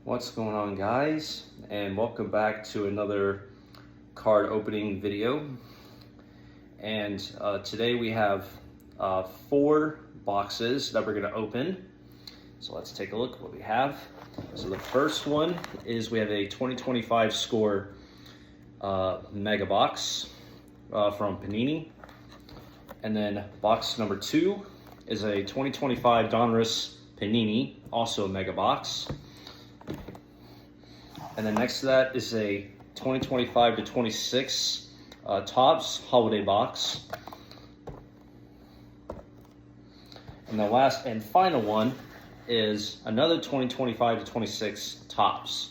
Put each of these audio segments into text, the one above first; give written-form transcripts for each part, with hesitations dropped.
What's going on, guys, and welcome back to another card opening video. And today we have 4 boxes that we're going to open. So let's take a look at what we have. So the first one is we have a 2025 score mega box from Panini. And then box number 2 is a 2025 donruss Panini, also a mega box. And then next to that is a 2025 to 26 Topps holiday box. And the last and final one is another 2025 to 26 Topps.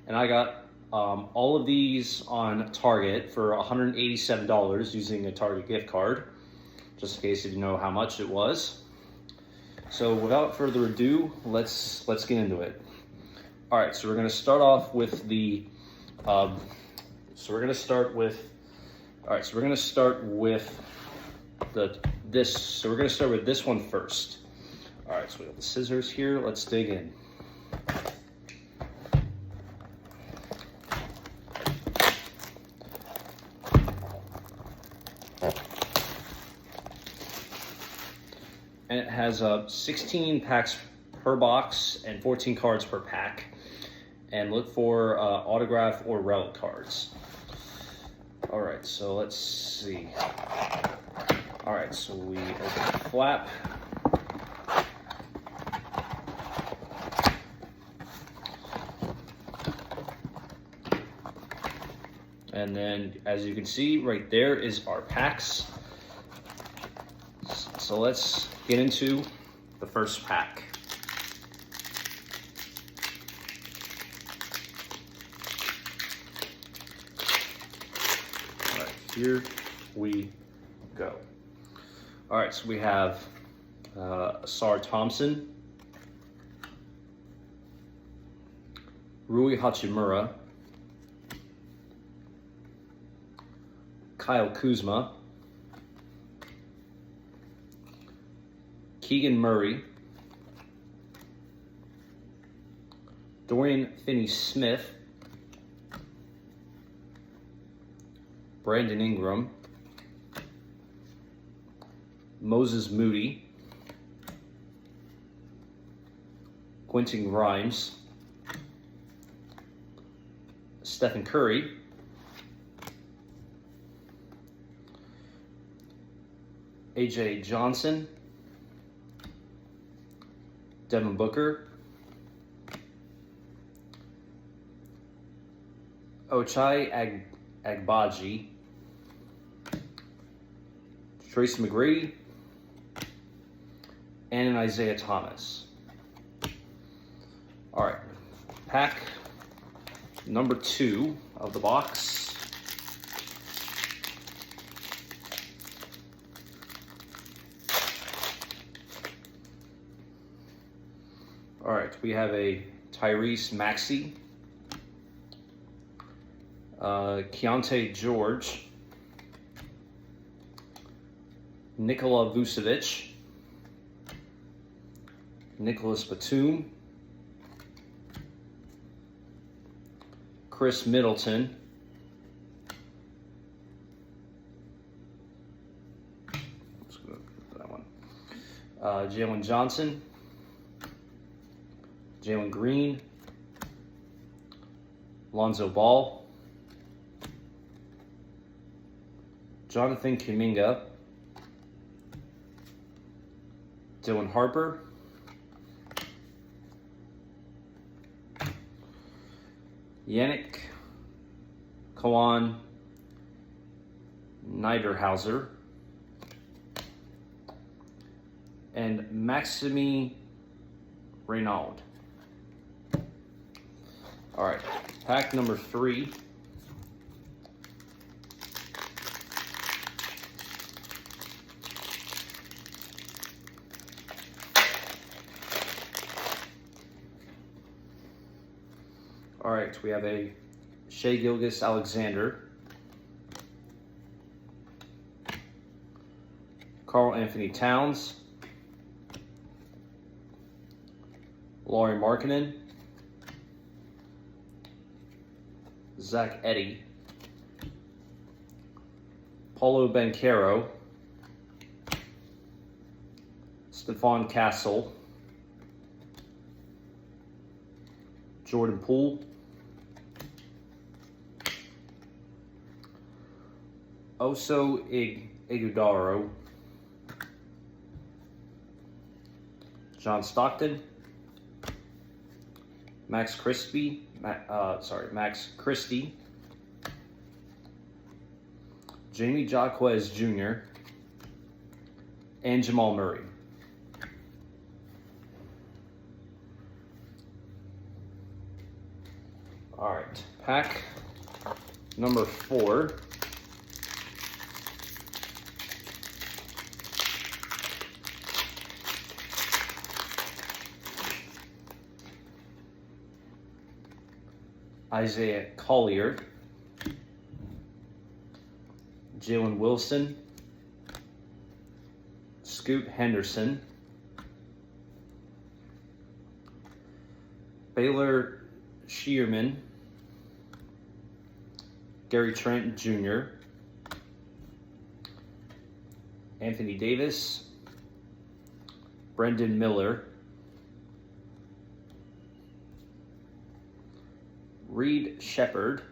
And I got all of these on Target for $187 using a Target gift card, just in case if you know how much it was. So without further ado, let's get into it. All right, so we're gonna start off with the. So we're gonna start with this one first. All right, so we have the scissors here. Let's dig in. And it has 16 packs per box and 14 cards per pack. And look for autograph or relic cards. All right, so let's see. All right, so we open the flap. And then, as you can see, right there is our packs. So let's get into the first pack. All right, here we go. All right, so we have Asar Thompson, Rui Hachimura, Kyle Kuzma, Keegan Murray, Dorian Finney-Smith, Brandon Ingram, Moses Moody, Quentin Grimes, Stephen Curry, AJ Johnson, Devin Booker, Ochai Agbaji, Tracy McGrady, and an Isaiah Thomas. All right, pack number 2 of the box. All right, we have a Tyrese Maxey, Keontae George, Nikola Vucevic, Nicholas Batum, Chris Middleton, let's go for that one, Jalen Johnson, Jalen Green, Lonzo Ball, Jonathan Kuminga, Dylan Harper, Yannick Kawan Niederhauser, and Maximi Renaud. All right, pack number 3. All right, we have a Shai Gilgeous-Alexander, Karl Anthony Towns, Lauri Markkanen, Zach Edey, Paulo Banchero, Stephon Castle, Jordan Poole, Oso Igudaro, John Stockton, Max Christie, Jamie Jaquez Jr., and Jamal Murray. All right, pack number 4. Isaiah Collier, Jalen Wilson, Scoot Henderson, Baylor Shearman, Gary Trent Jr., Anthony Davis, Brendan Miller, Reed Shepard,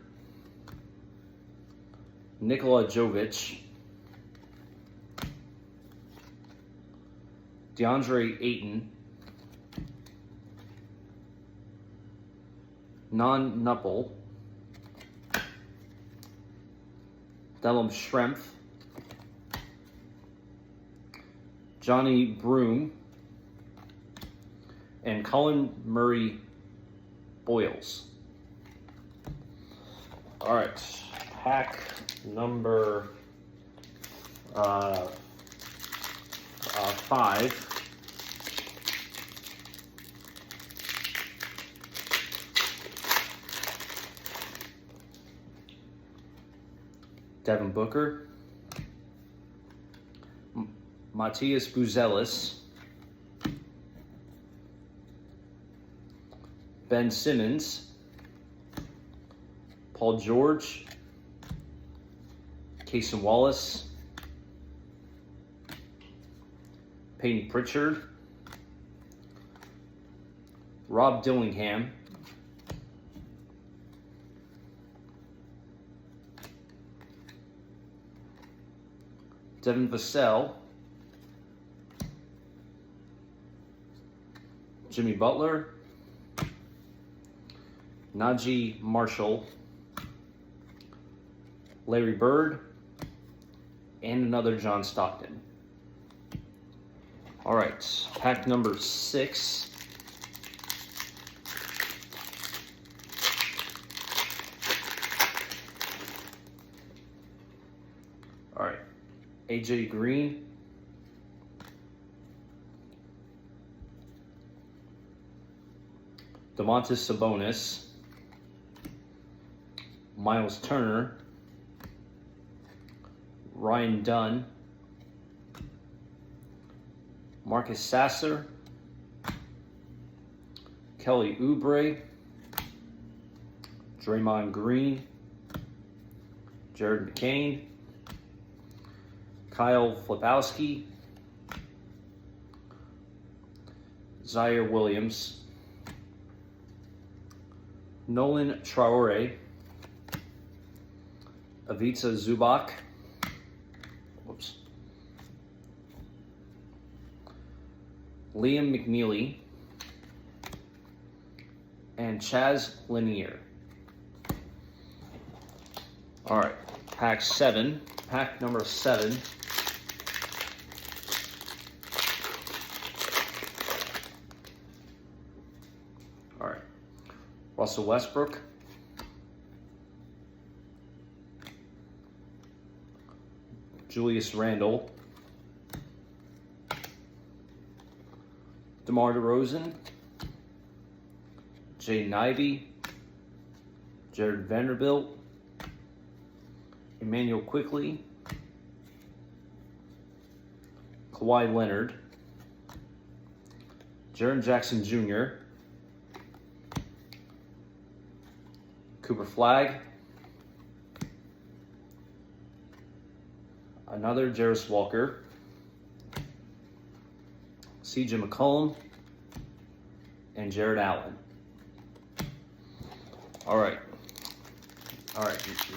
Nikola Jovic, DeAndre Ayton, Non Nuppel, Delum Schrempf, Johnny Broom, and Colin Murray Boyles. All right, pack number 5. Devin Booker, Matthias Buzelis, Ben Simmons, Paul George, Cason Wallace, Peyton Pritchard, Rob Dillingham, Devin Vassell, Jimmy Butler, Najee Marshall, Larry Bird, and another John Stockton. All right, pack number 6. All right, AJ Green, Domantas Sabonis, Miles Turner, Ryan Dunn, Marcus Sasser, Kelly Oubre, Draymond Green, Jared McCain, Kyle Flipowski, Zaire Williams, Nolan Traore, Ivica Zubac, Liam McNeely, and Chaz Lanier. All right, pack number 7. All right, Russell Westbrook, Julius Randle, DeMar DeRozan, Jay Nivey, Jared Vanderbilt, Emmanuel Quickley, Kawhi Leonard, Jaren Jackson Jr., Cooper Flagg, another Jarvis Walker, C.J. McCollum, and Jared Allen. All right,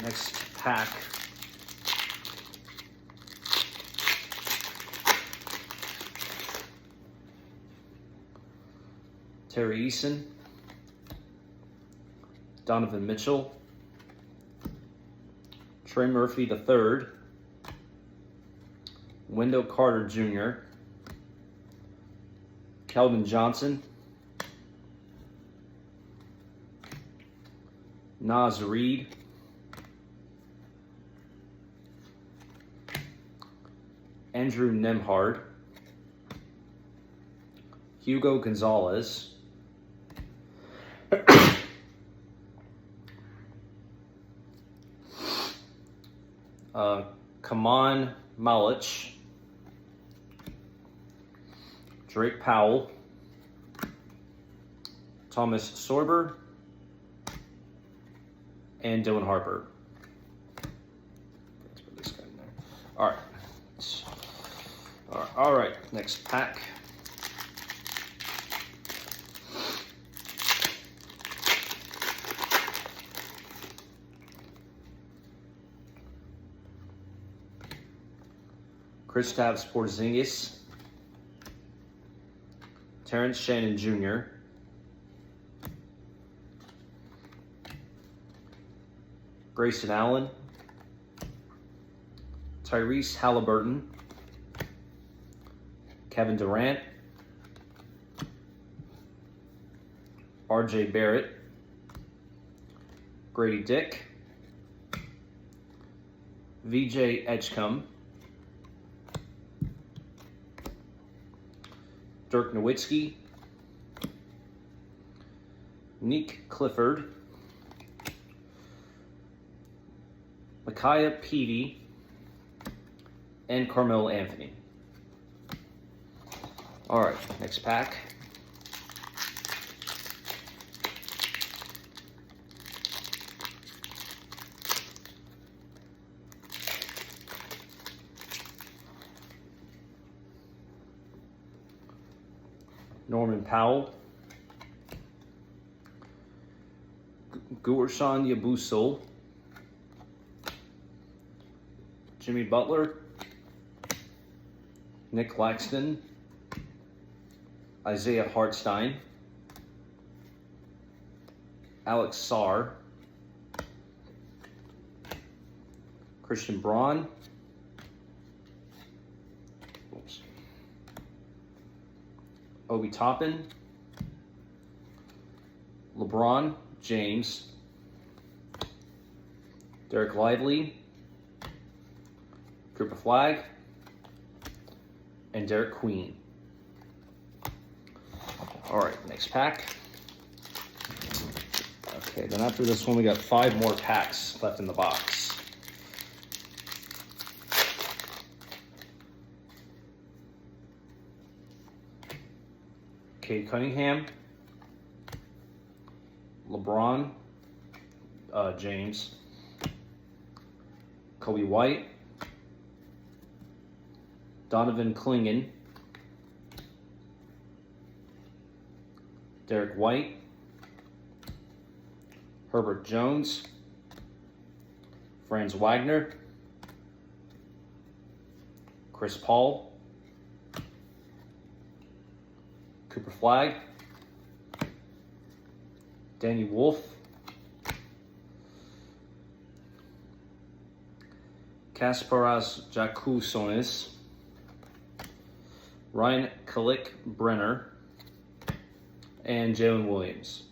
next pack. Terry Eason, Donovan Mitchell, Trey Murphy III, Wendell Carter Jr., Keldon Johnson, Naz Reid, Andrew Nembhard, Hugo Gonzalez, Kaman Malich, Drake Powell, Thomas Sorber, and Dylan Harper. Let's put this guy in there. All right. Next pack. Kristaps Porzingis, Terrence Shannon Jr., Grayson Allen, Tyrese Halliburton, Kevin Durant, RJ Barrett, Grady Dick, VJ Edgecombe, Dirk Nowitzki, Nick Clifford, Micaiah Peavy, and Carmelo Anthony. All right, next pack. Norman Powell, Guerschon Yabusel, Jimmy Butler, Nick Claxton, Isaiah Hartstein, Alex Sarr, Christian Braun, Obi Toppin, LeBron James, Derek Lively, Cooper Flag, and Derek Queen. All right, next pack. Okay, then after this one, we got 5 more packs left in the box. Cade Cunningham, LeBron James, Kobe White, Donovan Clingan, Derek White, Herbert Jones, Franz Wagner, Chris Paul, Cooper Flag, Danny Wolf, Kasparas Jakusonis, Ryan Kalik Brenner, and Jalen Williams.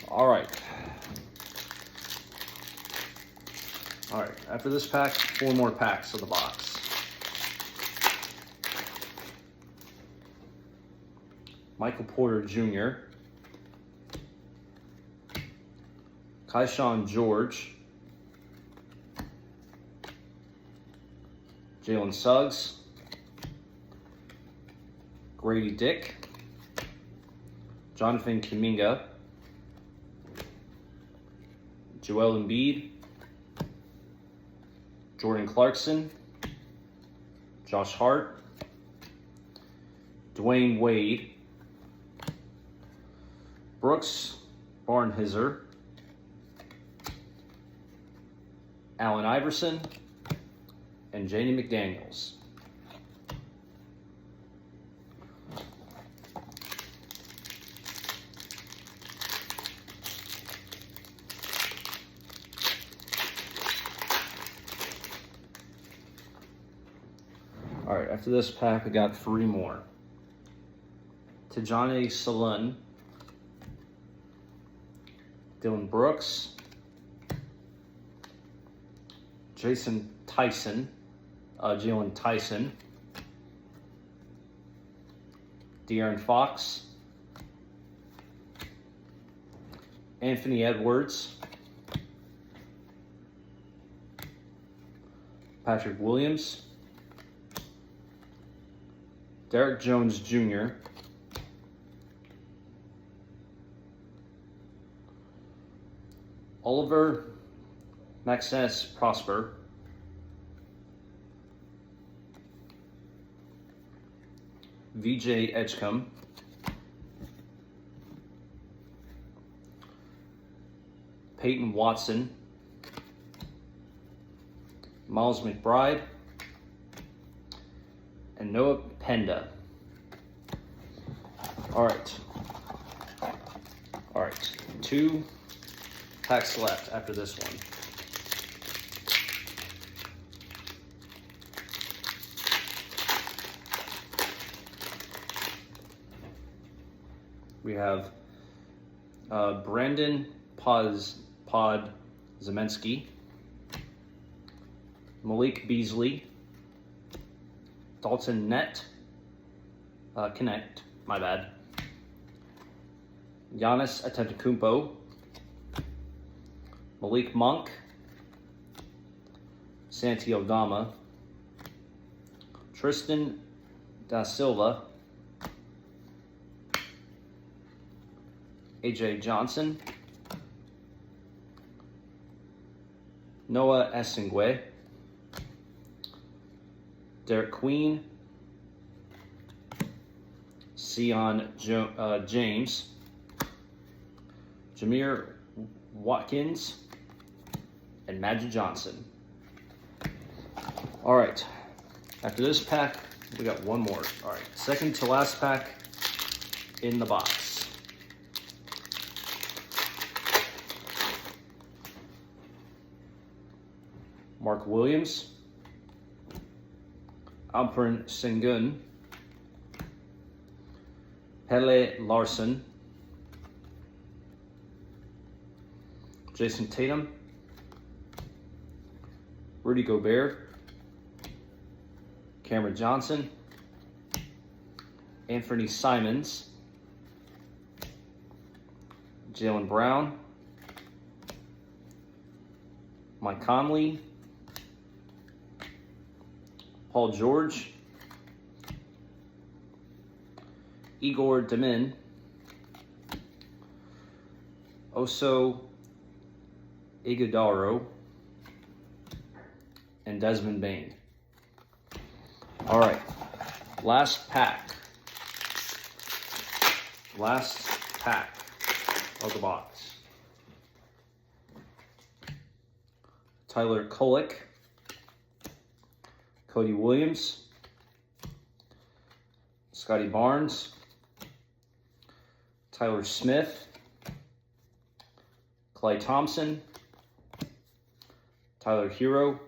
All right, after this pack, 4 more packs of the box. Michael Porter Jr., Keyshawn George, Jalen Suggs, Grady Dick, Jonathan Kuminga, Joel Embiid, Jordan Clarkson, Josh Hart, Dwayne Wade, Brooks Barnhizer, Allen Iverson, and Janie McDaniels. All right, after this pack, we got 3 more. Tijani Salun, Dylan Brooks, Jalen Tyson, De'Aaron Fox, Anthony Edwards, Patrick Williams, Derek Jones Jr., Oliver Maxence Prosper, VJ Edgecombe, Peyton Watson, Miles McBride, and Noah Penda. All right, 2 packs left after this one. We have Brandon Pod Zemensky, Malik Beasley, Dalton Connect, my bad, Giannis Antetokounmpo, Malik Monk, Santi Aldama, Tristan Da Silva, AJ Johnson, Noah Esingwe, Derek Queen, Sion James, Jameer Watkins, and Magic Johnson. All right, after this pack, we got 1 more. All right, second to last pack in the box. Mark Williams, Alperen Sengun, Pele Larson, Jason Tatum, Rudy Gobert, Cameron Johnson, Anthony Simons, Jaylen Brown, Mike Conley, Paul George, Igor Demin, Oso Iguodaro, and Desmond Bane. All right, last pack of the box. Tyler Kolek, Cody Williams, Scotty Barnes, Tyler Smith, Klay Thompson, Tyler Hero,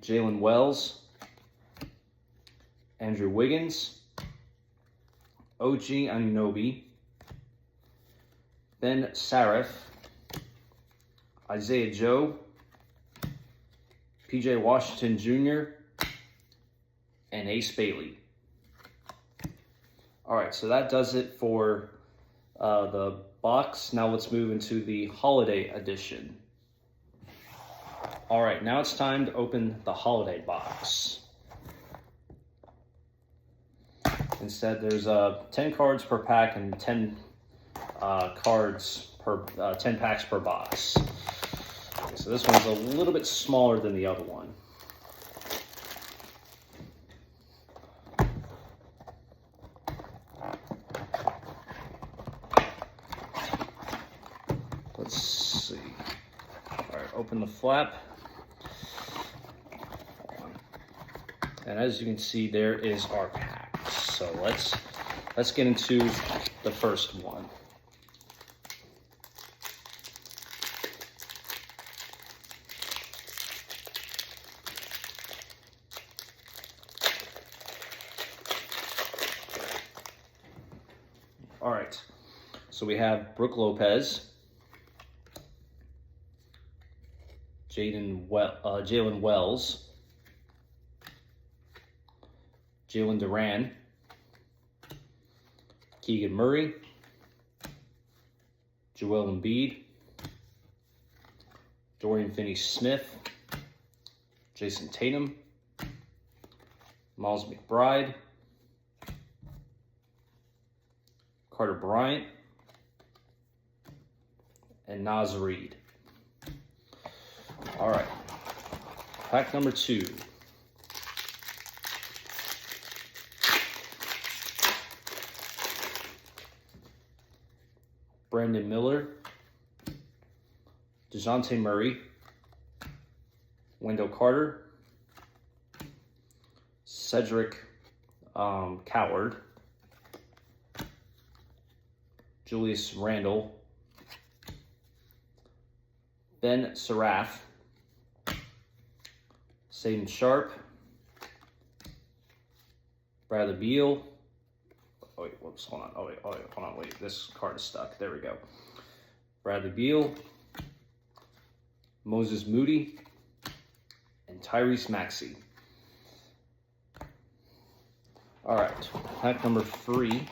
Jalen Wells, Andrew Wiggins, OG Anunoby, Ben Sarif, Isaiah Joe, PJ Washington Jr., and Ace Bailey. All right, so that does it for the box. Now let's move into the holiday edition. All right, now it's time to open the holiday box. Instead, there's 10 cards per pack and 10 10 packs per box. So this one's a little bit smaller than the other one. Let's see. All right, open the flap. And as you can see, there is our pack. So let's get into the first one. All right, so we have Brooke Lopez, Jalen Wells, Jalen Duran, Keegan Murray, Joel Embiid, Dorian Finney-Smith, Jason Tatum, Miles McBride, Carter Bryant, and Naz Reid. All right, pack number 2. Brandon Miller, DeJounte Murray, Wendell Carter, Cedric Coward, Julius Randle, Ben Seraph, Shaedon Sharpe, Bradley Beal. Oh wait, whoops, hold on. Oh wait, hold on, wait. This card is stuck. There we go. Bradley Beal, Moses Moody, and Tyrese Maxey. All right, pack number 3.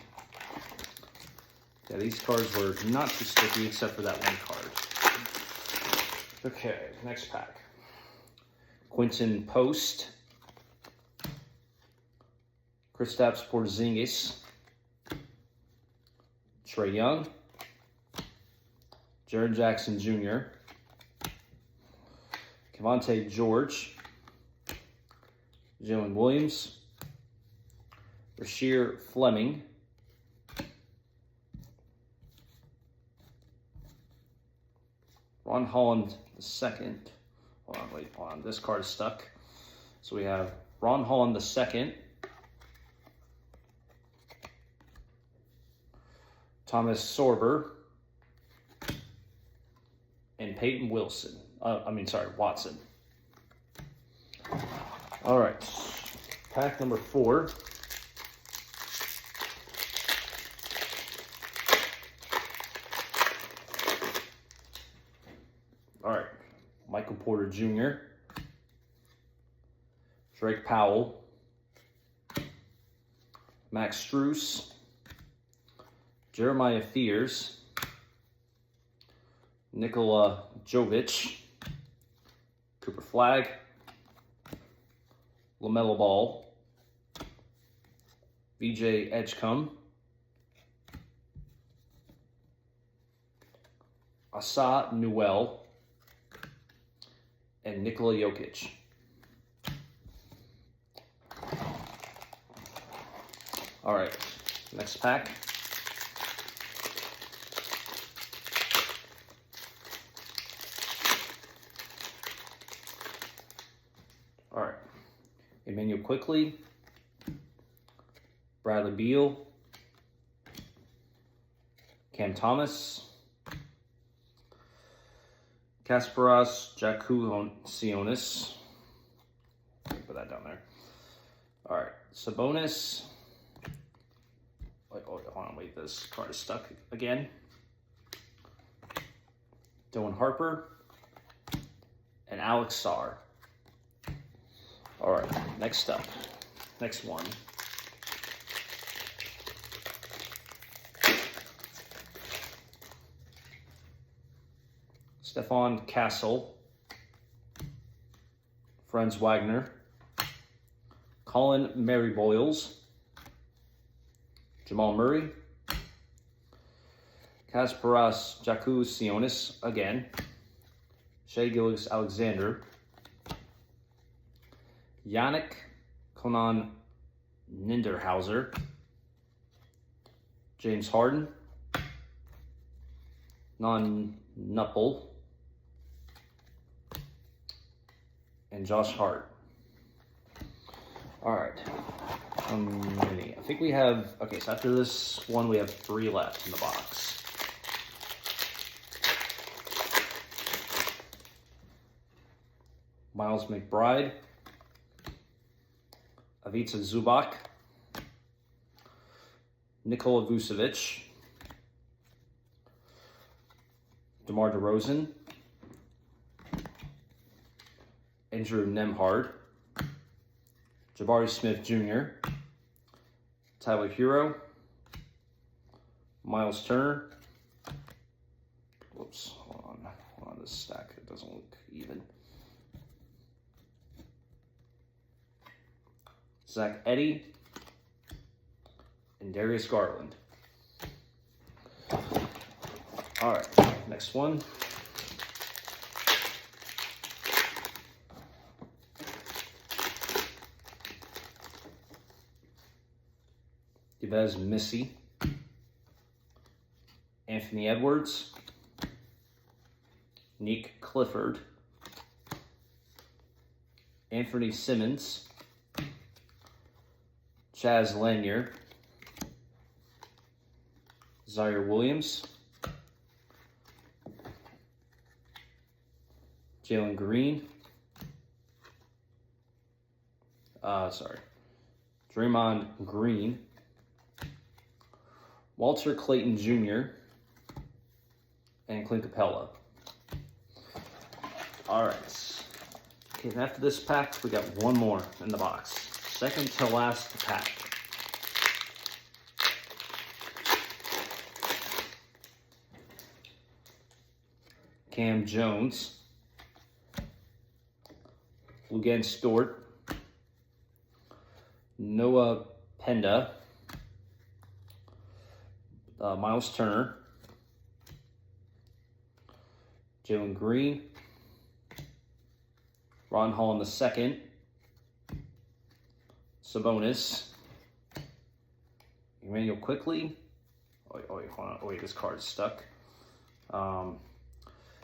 Yeah, these cards were not too sticky except for that one card. Okay, next pack. Quentin Post, Kristaps Porzingis, Trae Young, Jaren Jackson Jr., Kevonte George, Jalen Williams, Rasheer Fleming, Ron Holland II. Hold on, this card is stuck. So we have Ron Holland II, Thomas Sorber, and Peyton Watson. All right, pack number 4. All right, Michael Porter Jr., Drake Powell, Max Strus, Jeremiah Fears, Nikola Jovic, Cooper Flagg, LaMelo Ball, VJ Edgecombe, Asa Newell, and Nikola Jokic. All right, next pack. All right, Emmanuel Quickley, Bradley Beal, Cam Thomas, Kasparas Jakusionis. Put that down there. All right, Sabonis. Hold on, wait, this card is stuck again. Dylan Harper and Alex Sarr. All right, next up, next one. Stefan Castle, Franz Wagner, Colin Mary Boyles, Jamal Murray, Kasparas Jakusionis again, Shea Gilgeous-Alexander, Yannick Conan Ninderhauser, James Harden, Non-Nuppel, and Josh Hart. All right, mini. I think we have, okay, so after this one, we have 3 left in the box. Miles McBride, Ivica Zubac, Nikola Vucevic, DeMar DeRozan, Andrew Nembhard, Jabari Smith Jr., Tyler Hero, Miles Turner. Whoops, hold on this stack, it doesn't look even. Zach Edey, and Darius Garland. All right, next one. Yves Missy, Anthony Edwards, Nick Clifford, Anthony Simmons, Chaz Lanier, Zaire Williams, Jalen Green, Draymond Green, Walter Clayton Jr., and Clint Capella. All right. Okay, and after this pack, we got one more in the box. Second to last pack. Cam Jones, Lugan Stort, Noah Penda, Miles Turner, Jalen Green, Ron Hall II, Sabonis, Emmanuel Quickley. Hold on. Oh, wait, this card's stuck.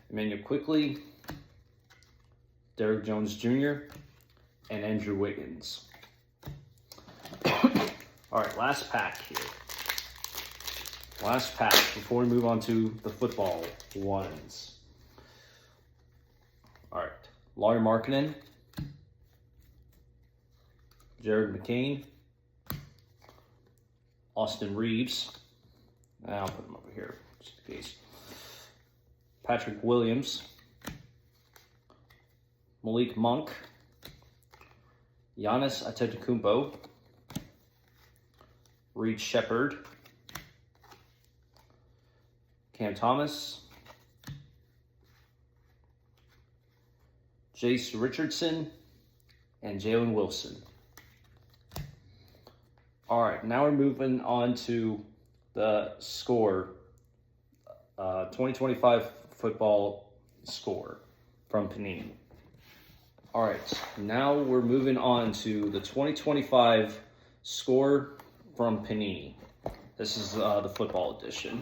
Emmanuel Quickley, Derrick Jones Jr., and Andrew Wiggins. All right, last pack here. Last pack before we move on to the football ones. All right, Lauri Markkanen, Jared McCain, Austin Reeves. I'll put him over here just in case. Patrick Williams, Malik Monk, Giannis Antetokounmpo, Reed Shepard, Cam Thomas, Jace Richardson, and Jalen Wilson. All right, now we're moving on to the score, 2025 football score from Panini. All right, now we're moving on to the 2025 score from Panini. This is the football edition.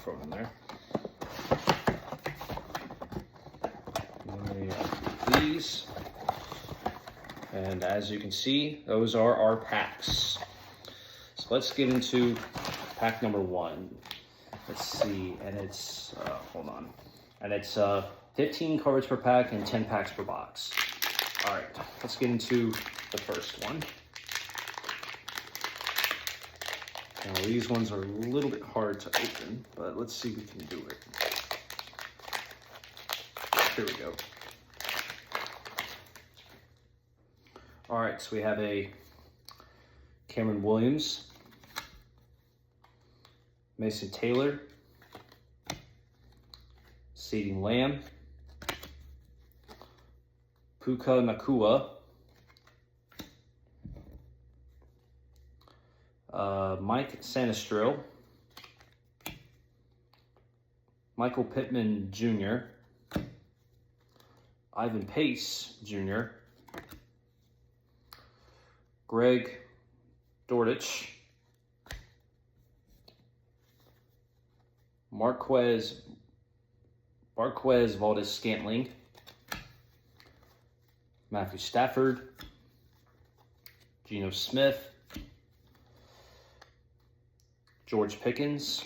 From in there. These, and as you can see, those are our packs. So let's get into pack number 1. Let's see, and it's hold on, and it's 15 cards per pack and 10 packs per box. All right, let's get into the first one. Now, these ones are a little bit hard to open, but let's see if we can do it. Here we go. All right, so we have a Cameron Williams, Mason Taylor, CeeDee Lamb, Puka Nakua, Mike Sanistril, Michael Pittman Jr., Ivan Pace Jr., Greg Dortich, Marquez Valdez-Scantling, Matthew Stafford, Geno Smith, George Pickens,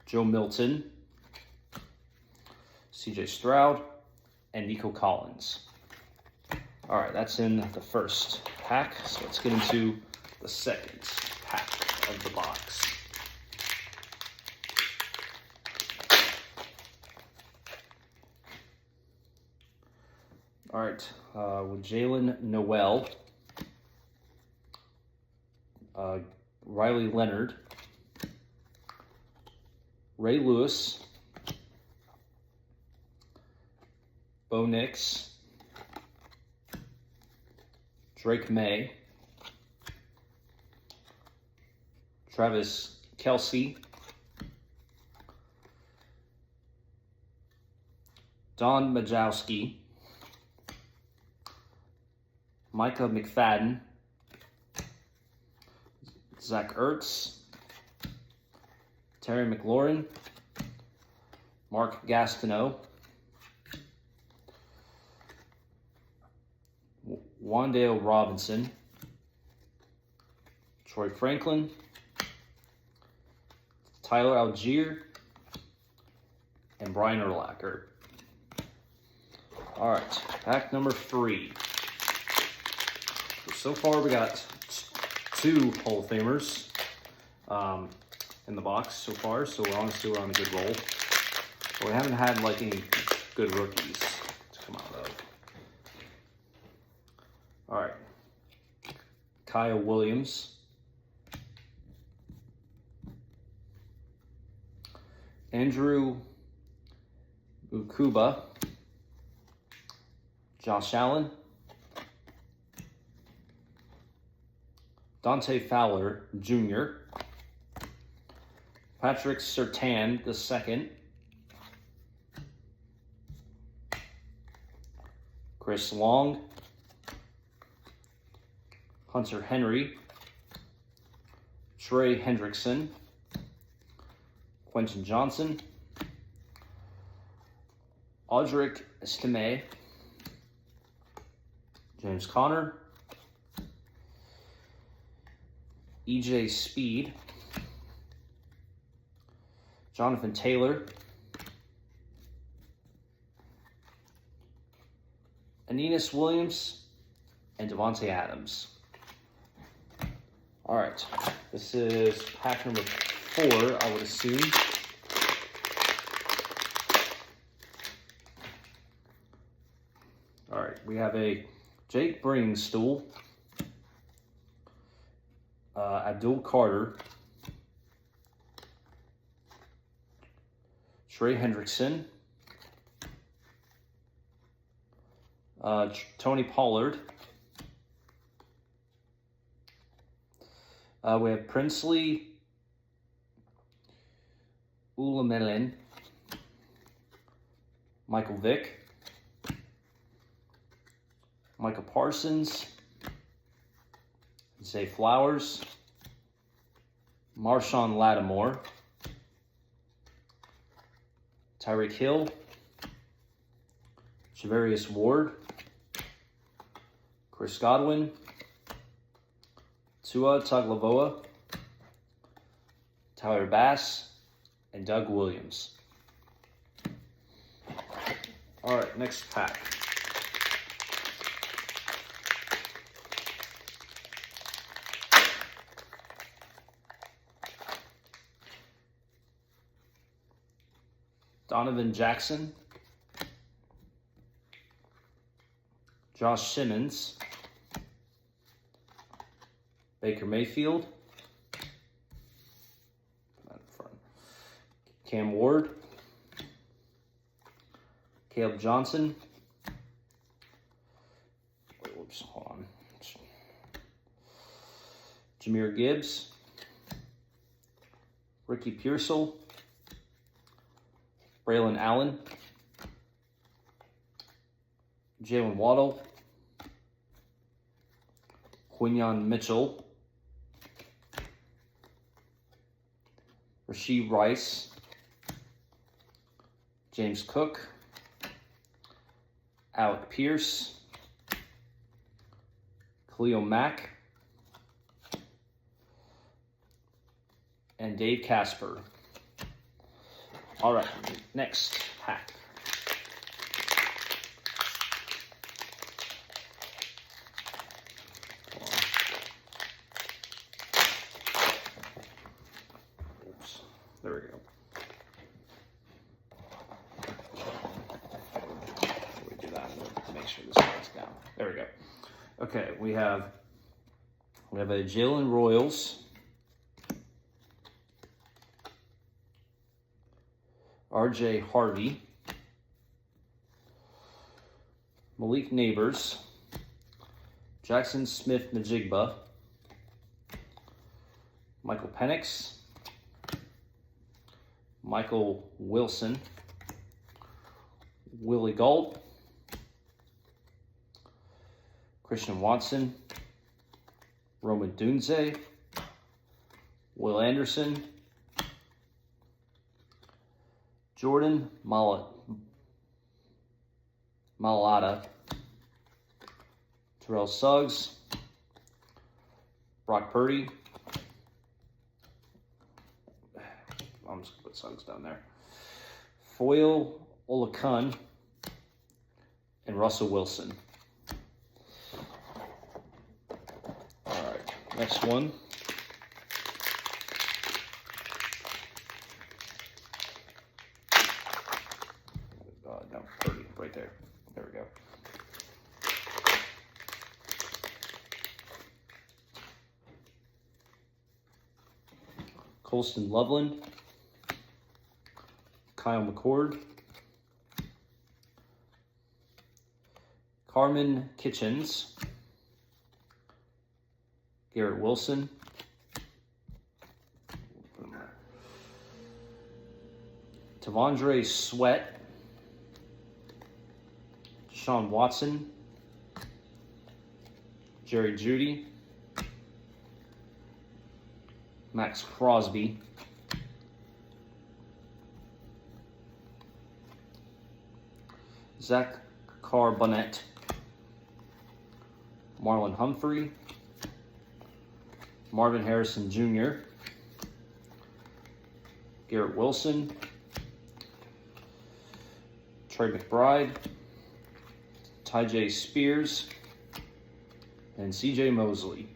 Joe Milton, CJ Stroud, and Nico Collins. All right, that's in the first pack. So let's get into the second pack of the box. All right, with Jalen Noel, Riley Leonard, Ray Lewis, Bo Nix, Drake May, Travis Kelce, Don Majowski, Micah McFadden, Zach Ertz, Terry McLaurin, Mark Gastineau, Wan'Dale Robinson, Troy Franklin, Tyler Algier, and Brian Urlacher. All right, pack number 3. So far, we got 2 Hall of Famers in the box so far, so we're honestly on a good roll. But we haven't had like any good rookies to come out of. All right, Kyle Williams, Andrew Ukuba, Josh Allen, Dante Fowler Jr., Patrick Surtain II, Chris Long, Hunter Henry, Trey Hendrickson, Quentin Johnson, Audric Estime, James Conner, EJ Speed, Jonathan Taylor, Aeneas Williams, and Devontae Adams. All right, this is pack number 4, I would assume. All right, we have a Jake Briningstool, Abdul Carter, Trey Hendrickson, Tony Pollard. We have Princely Ulamelin, Michael Vick, Michael Parsons, Zay Flowers, Marshawn Lattimore, Tyreek Hill, Javarius Ward, Chris Godwin, Tua Tagovailoa, Tyler Bass, and Doug Williams. All right, next pack. Donovan Jackson, Josh Simmons, Baker Mayfield, Cam Ward, Caleb Johnson, whoops, hold on, Jahmyr Gibbs, Ricky Pearsall, Braylon Allen, Jalen Waddle, Quinyon Mitchell, Rasheed Rice, James Cook, Alec Pierce, Khalil Mack, and Dave Casper. All right, next pack. Oops, there we go. We do that to make sure this goes down. There we go. Okay, we have a Jalen Royals, RJ Harvey, Malik Neighbors, Jackson Smith-Njigba, Michael Penix, Michael Wilson, Willie Galt, Christian Watson, Roman Dunze, Will Anderson, Jordan Mailata, Terrell Suggs, Brock Purdy. I'm just going to put Suggs down there. Foyle Olakun, and Russell Wilson. All right, next one. No, Purdy, right there. There we go. Colston Loveland, Kyle McCord, Carmen Kitchens, Garrett Wilson, Tavondre Sweat, Deshaun Watson, Jerry Jeudy, Max Crosby, Zach Carbonet, Marlon Humphrey, Marvin Harrison Jr., Garrett Wilson, Trey McBride, Tyjae Spears, and CJ Mosley.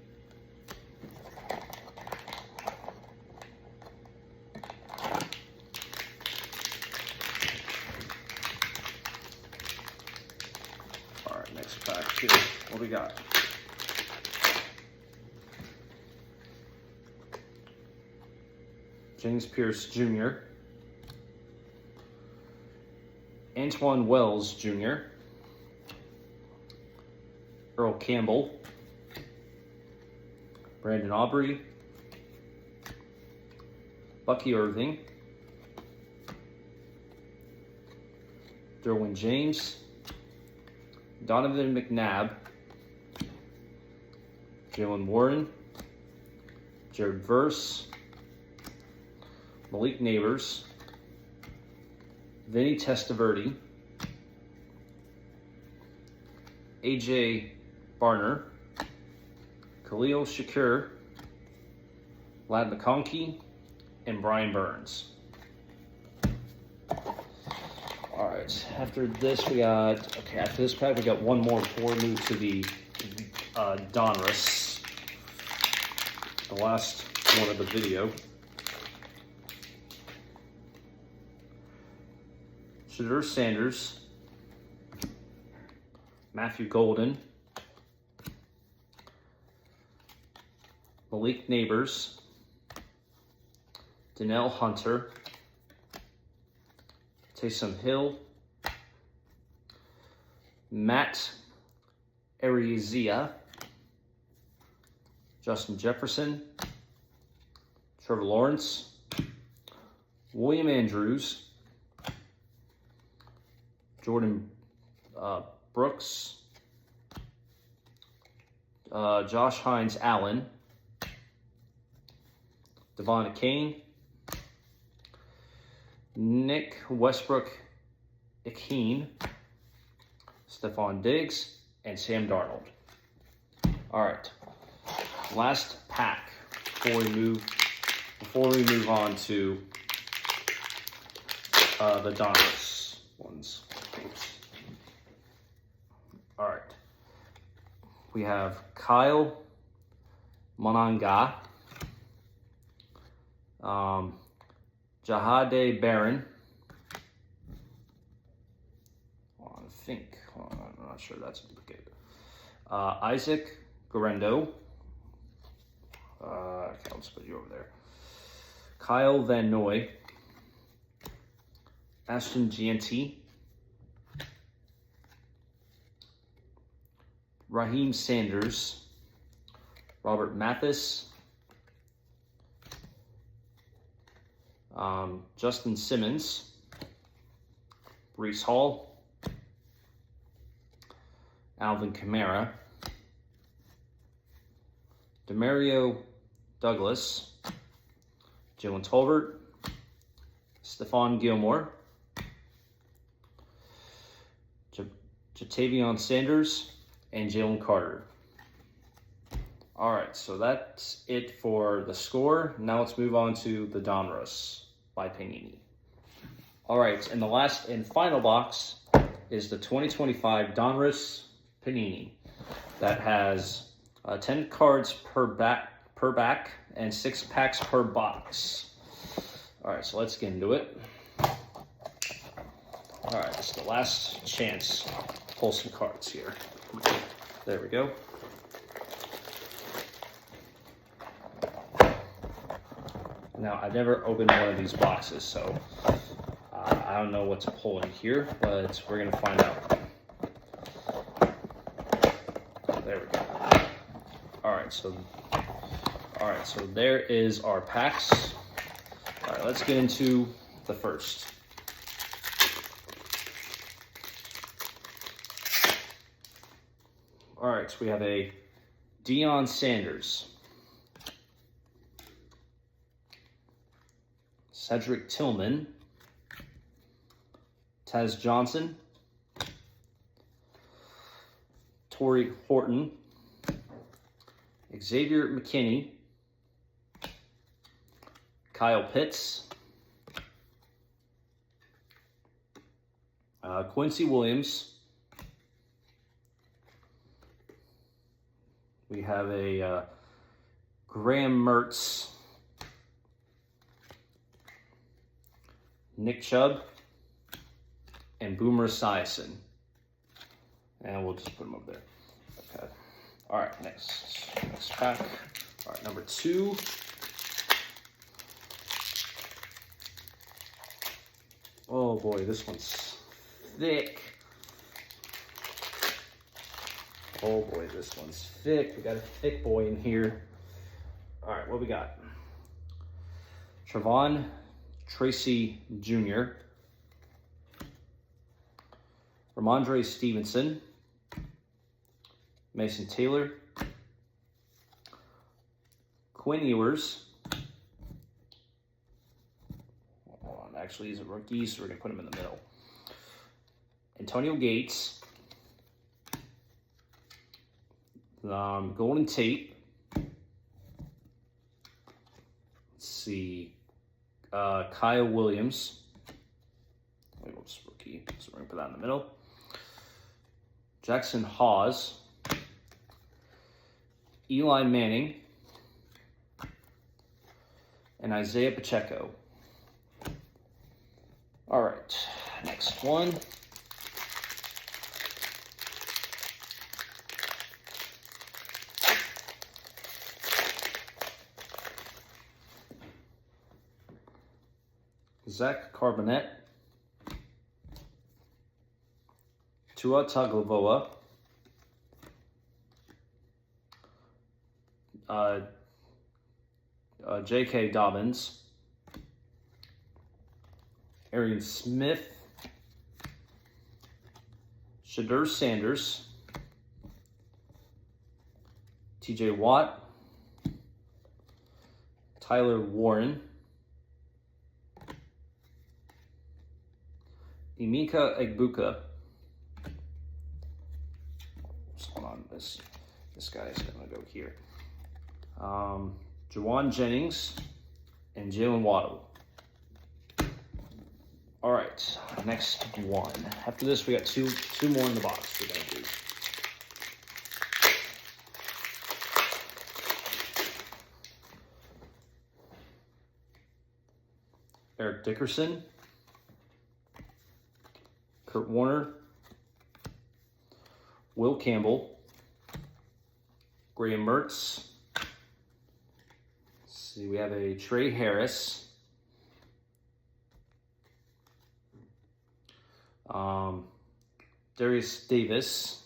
All right, next pack here. What we got? James Pierce Jr., Antoine Wells Jr., Earl Campbell, Brandon Aubrey, Bucky Irving, Derwin James, Donovan McNabb, Jalen Warren, Jared Verse, Malik Neighbors, Vinny Testaverde, AJ Barner, Khalil Shakur, Lad McConkey, and Brian Burns. All right, after this we got, after this pack we got one more before we move to the donruss, the last one of the video. Shadur Sanders, Matthew Golden, Malik Neighbors, Donnell Hunter, Taysom Hill, Matt Araiza, Justin Jefferson, Trevor Lawrence, William Andrews, Jordan Brooks, Josh Hines Allen, Devon Kane, Nick Westbrook Ikeen, Stephon Diggs, and Sam Darnold. All right, last pack before we move on to the donruss ones. Oops. All right, we have Kyle Monanga, Jahade Barron. I'm not sure that's a duplicate. Isaac Garendo. Okay, I'll just put you over there. Kyle Van Noy. Ashton Gianti. Raheem Sanders. Robert Mathis. Justin Simmons. Breece Hall. Alvin Kamara, Demario Douglas, Jalen Tolbert, Stephon Gilmore, Jatavion Sanders, and Jalen Carter. All right, so that's it for the score. Now let's move on to the donruss by Panini. All right, and the last and final box is the 2025 donruss Panini that has 10 cards per back and 6 packs per box. All right, so let's get into it. All right, this is the last chance to pull some cards here. There we go. Now, I've never opened one of these boxes, so I don't know what to pull in here, but we're gonna find out. There we go. All right, so there is our packs. All right, let's get into the first. All right, so we have a Deion Sanders, Cedric Tillman, Taz Johnson, Torrey Horton, Xavier McKinney, Kyle Pitts, Quincy Williams. We have a Graham Mertz, Nick Chubb, and Boomer Esiason. And we'll just put them over there. Okay. All right, next pack. All right, number 2. Oh boy, this one's thick. Oh boy, this one's thick. We got a thick boy in here. All right, what we got? Trevon Tracy Jr., Ramondre Stevenson, Mason Taylor, Quinn Ewers. Hold on, actually he's a rookie, so we're gonna put him in the middle. Antonio Gates, Golden Tate. Let's see, Kyle Williams. Whoops, rookie, so we're gonna put that in the middle. Jackson Hawes, Eli Manning, and Isaiah Pacheco. All right, next one. Zach Carbonet, Tua Tagovailoa, J.K. Dobbins, Arian Smith, Shadur Sanders, T.J. Watt, Tyler Warren, Emeka Egbuka. Hold on, this guy is going to go here. Jawan Jennings and Jalen Waddle. All right, next one. After this, we got two more in the box we're going to do. Eric Dickerson, Kurt Warner, Will Campbell, Graham Mertz. Let's see, we have a Trey Harris, Darius Davis,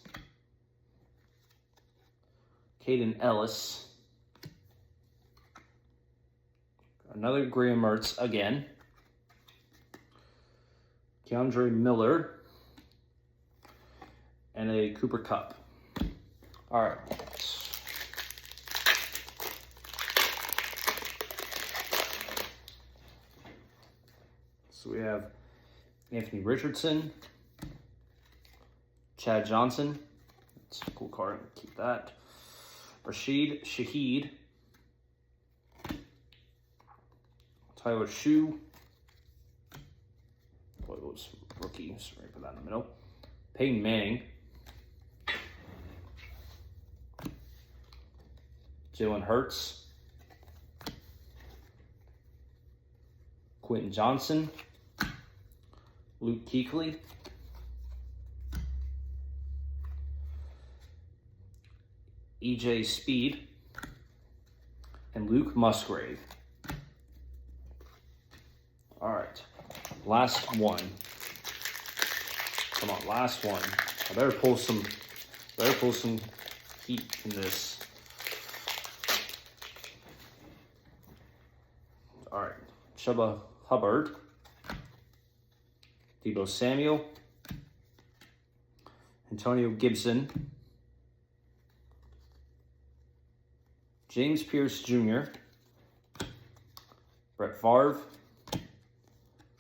Caden Ellis, another Graham Mertz again, Keandre Miller, and a Cooper Kupp. All right. So we have Anthony Richardson, Chad Johnson. That's a cool card. Keep that. Rashid Shaheed, Tyler Shue. Boy, those rookies. Right, put that in the middle. Peyton Manning, Jalen Hurts, Quentin Johnson, Luke Kuechly, EJ Speed, and Luke Musgrave. All right, last one. Come on, last one. I better pull some heat in this. All right, Chuba Hubbard, Deebo Samuel, Antonio Gibson, James Pierce Jr., Brett Favre,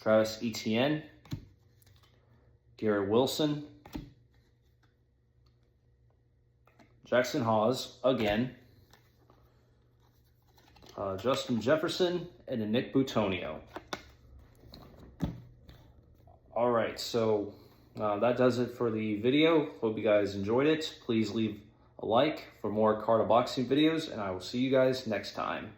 Travis Etienne, Garrett Wilson, Jackson Hawes again, Justin Jefferson, and a Nick Butonio. All right, so that does it for the video. Hope you guys enjoyed it. Please leave a like for more card unboxing videos, and I will see you guys next time.